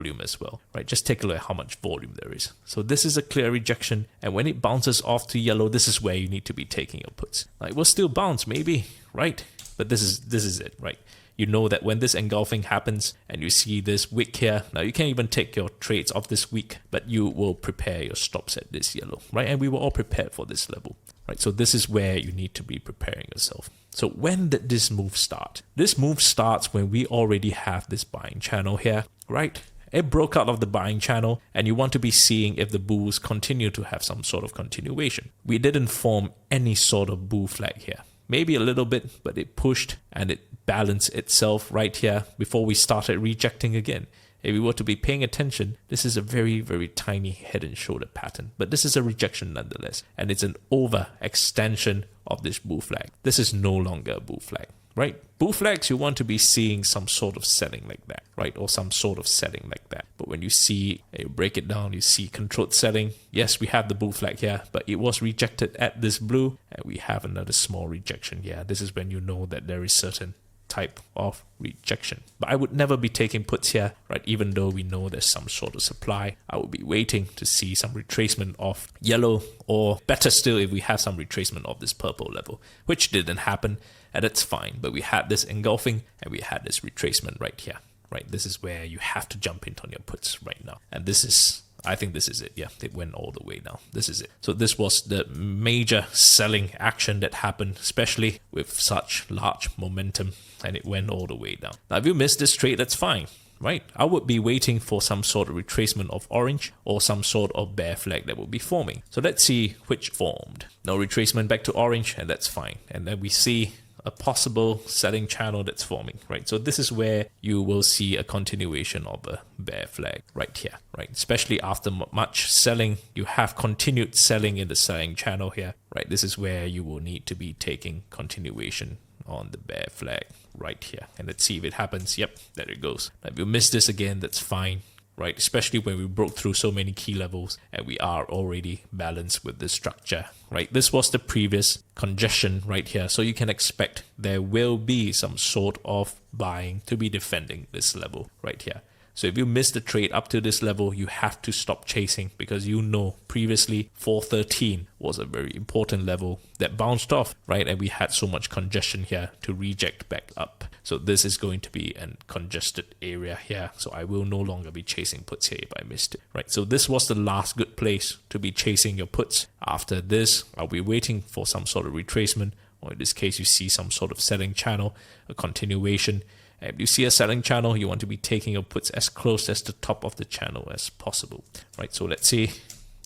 volume as well, right? Just take a look at how much volume there is. So this is a clear rejection, and when it bounces off to yellow, this is where you need to be taking your puts. Now, it will still bounce maybe, right? But this is it, right? You know that when this engulfing happens and you see this wick here, now you can't even take your trades off this wick, but you will prepare your stops at this yellow, right? And we were all prepared for this level, right? So this is where you need to be preparing yourself. So when did this move start? This move starts when we already have this buying channel here, right? It broke out of the buying channel, and you want to be seeing if the bulls continue to have some sort of continuation. We didn't form any sort of bull flag here. Maybe a little bit, but it pushed and it balanced itself right here before we started rejecting again. If we were to be paying attention, this is a very, very tiny head and shoulder pattern, but this is a rejection nonetheless, and it's an overextension of this bull flag. This is no longer a bull flag, right? Bull flags, you want to be seeing some sort of selling like that, right? Or some sort of selling like that. But when you see, you break it down, you see controlled selling. Yes, we have the bull flag here, but it was rejected at this blue, and we have another small rejection here. This is when you know that there is certain type of rejection. But I would never be taking puts here, right? Even though we know there's some sort of supply, I would be waiting to see some retracement of yellow, or better still, if we have some retracement of this purple level, which didn't happen, and that's fine. But we had this engulfing and we had this retracement right here, right? This is where you have to jump in on your puts right now. And this is, I think this is it. Yeah, it went all the way now. This is it. So this was the major selling action that happened, especially with such large momentum, and it went all the way down. Now, if you missed this trade, that's fine, right? I would be waiting for some sort of retracement of orange or some sort of bear flag that will be forming. So let's see which formed. No retracement back to orange, and that's fine. And then we see a possible selling channel that's forming, right? So this is where you will see a continuation of a bear flag right here, right? Especially after much selling, you have continued selling in the selling channel here, right? This is where you will need to be taking continuation on the bear flag right here. And let's see if it happens. Yep, there it goes. Now, if you miss this again, that's fine, right? Especially when we broke through so many key levels and we are already balanced with the structure, right? This was the previous congestion right here. So you can expect there will be some sort of buying to be defending this level right here. So if you miss the trade up to this level, you have to stop chasing, because you know previously 413 was a very important level that bounced off, right? And we had so much congestion here to reject back up. So this is going to be a congested area here. So I will no longer be chasing puts here if I missed it, right? So this was the last good place to be chasing your puts. After this, I'll be waiting for some sort of retracement, or in this case, you see some sort of selling channel, a continuation. If you see a selling channel, you want to be taking your puts as close as the top of the channel as possible, right? So let's see.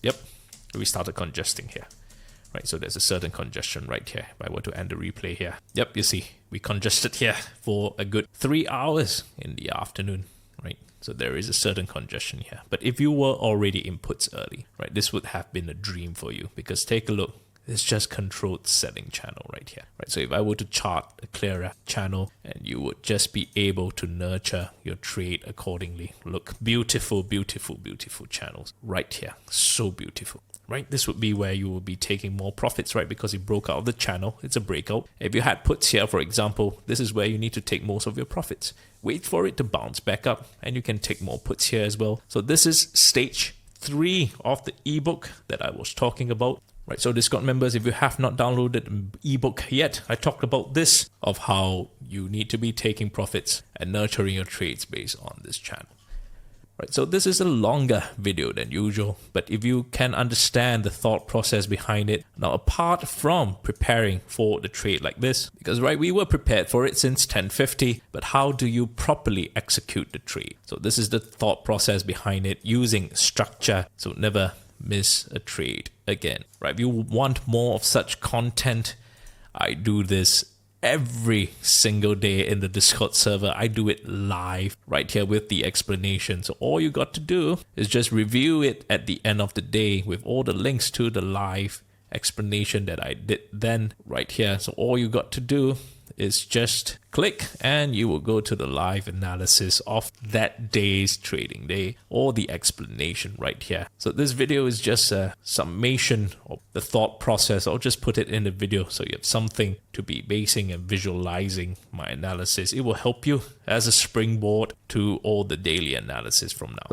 Yep, we started congesting here, right? So there's a certain congestion right here. If I were to end the replay here, yep, you see we congested here for a good 3 hours in the afternoon, right? So there is a certain congestion here. But if you were already in puts early, right, this would have been a dream for you, because take a look. It's just controlled selling channel right here, right? So if I were to chart a clearer channel, and you would just be able to nurture your trade accordingly. Look, beautiful, beautiful, beautiful channels right here. So beautiful, right? This would be where you will be taking more profits, right? Because it broke out of the channel. It's a breakout. If you had puts here, for example, this is where you need to take most of your profits. Wait for it to bounce back up, and you can take more puts here as well. So this is stage 3 of the ebook that I was talking about. Right, so Discord members, if you have not downloaded an ebook yet, I talked about this, of how you need to be taking profits and nurturing your trades based on this channel. Right, so this is a longer video than usual, but if you can understand the thought process behind it, now apart from preparing for the trade like this, because right, we were prepared for it since 1050, but how do you properly execute the trade? So this is the thought process behind it, using structure, so never miss a trade again, right? If you want more of such content, I do this every single day in the Discord server. I do it live right here with the explanation. So all you got to do is just review it at the end of the day with all the links to the live explanation that I did then right here. So all you got to do is just click and you will go to the live analysis of that day's trading day, or the explanation right here. So this video is just a summation of the thought process. I'll just put it in the video so you have something to be basing and visualizing my analysis. It will help you as a springboard to all the daily analysis from now.